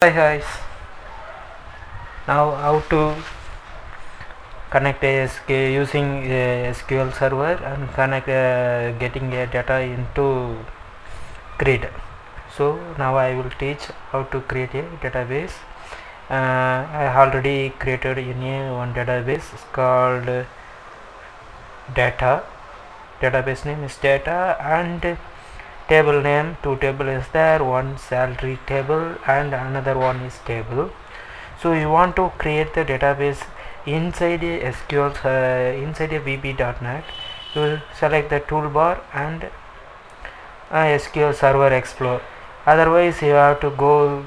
Hi guys, now how to connect a using a SQL server and connect getting a data into grid. So now I will teach how to create a database. I already created in one database called data. Database name is data and table name. Two table is there, one salary table and another one is table. So you want to create the database inside a SQL inside a VB.NET. You will select the toolbar and SQL Server Explorer. Otherwise you have to go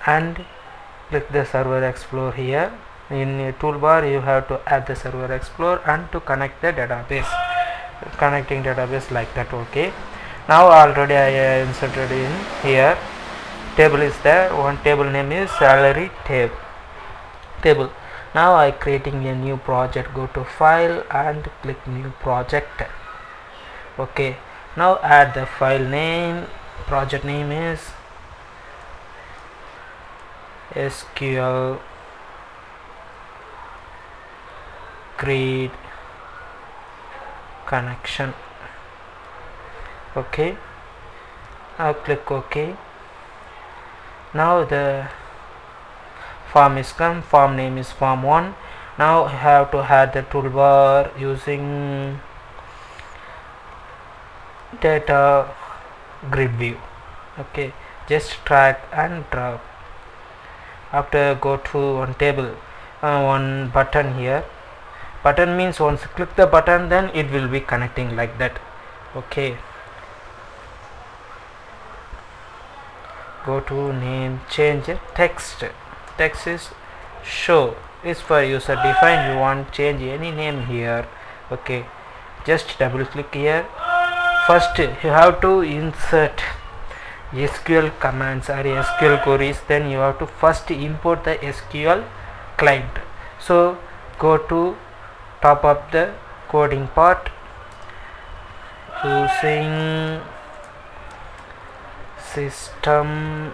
and click the Server Explorer here. In a toolbar you have to add the Server Explorer and to connect the database. Connecting database like that. Okay, now already I inserted in here. Table is there, one table name is salary table. Now I creating a new project. Go to file and click new project. Okay, now add the file name. Project name is SQL grid connection. Okay, I'll click OK. Now the form is come. Form name is form 1. Now I have to add the toolbar using data grid view. Okay, just drag and drop. After go to one table, one button here. Button means once you click the button, then it will be connecting like that. Okay, go to name, change text. Text is show is for user defined. You want change any name here. Okay, just double click here. First you have to insert SQL commands or SQL queries, then you have to first import the SQL client. So go to top of the coding part using system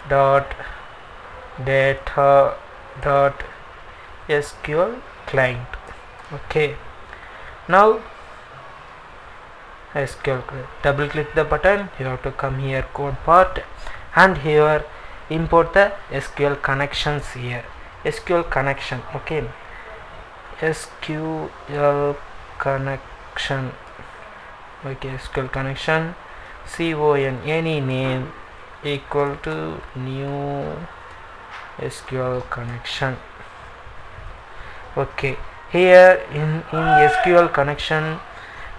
dot data dot SQL client. Okay, now SQL double click the button. You have to come here code part and here import the SQL connections here. SQL connection. Okay, SQL connection. Okay, SQL connection con any name equal to new SQL connection. Okay, here in SQL connection.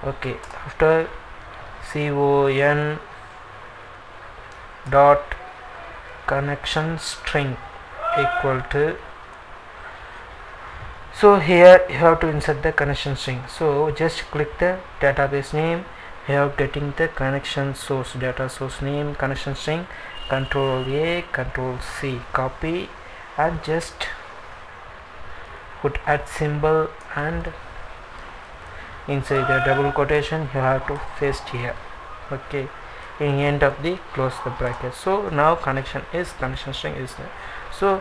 Okay, after con dot connection string equal to, so here you have to insert the connection string. So just click the database name. You have getting the connection source, data source name, connection string, control A, control C, copy and just put @ symbol and inside the double quotation you have to paste here. Okay, in end of the close the bracket. So now connection string is there. So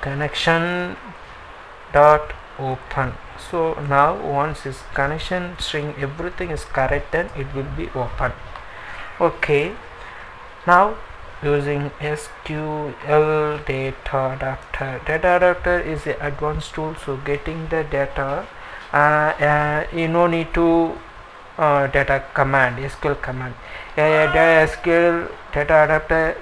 connection dot open. So now once is connection string everything is correct, then it will be open. Okay, now using SQL data adapter. Data adapter is the advanced tool. So getting the data, you no need to data command, SQL command. The SQL data adapter,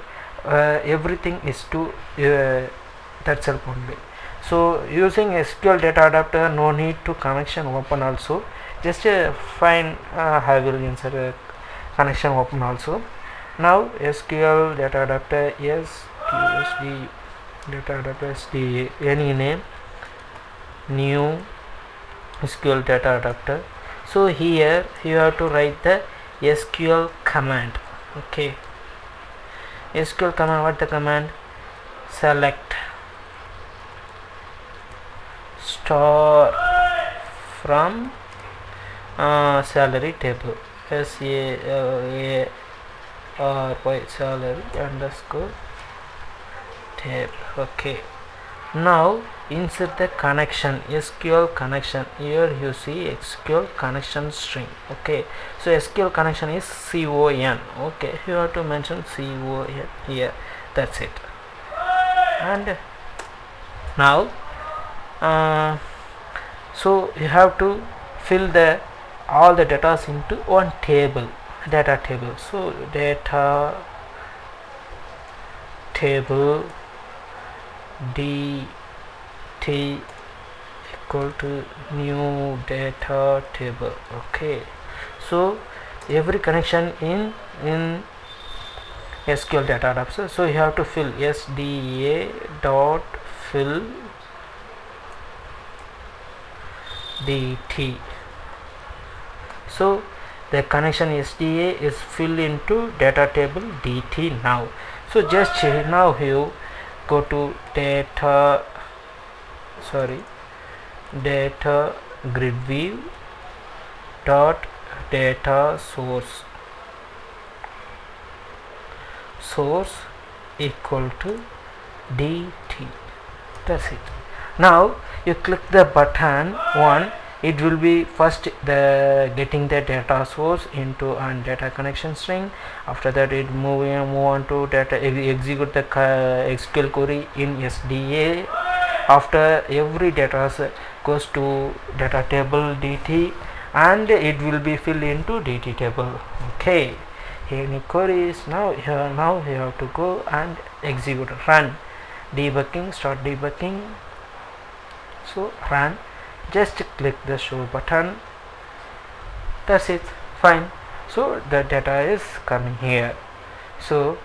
everything is to that self only. So using SQL data adapter, no need to connection open also. Just fine, I will insert a connection open also. Now SQL data adapter SQSD data adapter SD any name, new SQL data adapter. So here you have to write the SQL command. Okay, SQL command, what the command? Select star from salary table, ry salary underscore tab. Okay, now insert the connection, SQL connection. Here you see SQL connection string. Okay, so SQL connection is con. Okay, you have to mention con here. That's it. And now so you have to fill the all the data into one data table. So data table dt equal to new data table. Okay, so every connection in SQL data types, so you have to fill sda dot fill dt. So the connection SDA is filled into data table dt now. So just now you go to data grid view dot data source equal to dt. That's it. Now you click the button one, it will be first the getting the data source into and data connection string. After that it move on to data execute the SQL query in SDA. After every data goes to data table dt and it will be filled into dt table. Okay, any queries? Now you have to go and execute, run debugging, start debugging. So run, just click the show button. That's it, fine. So the data is coming here. So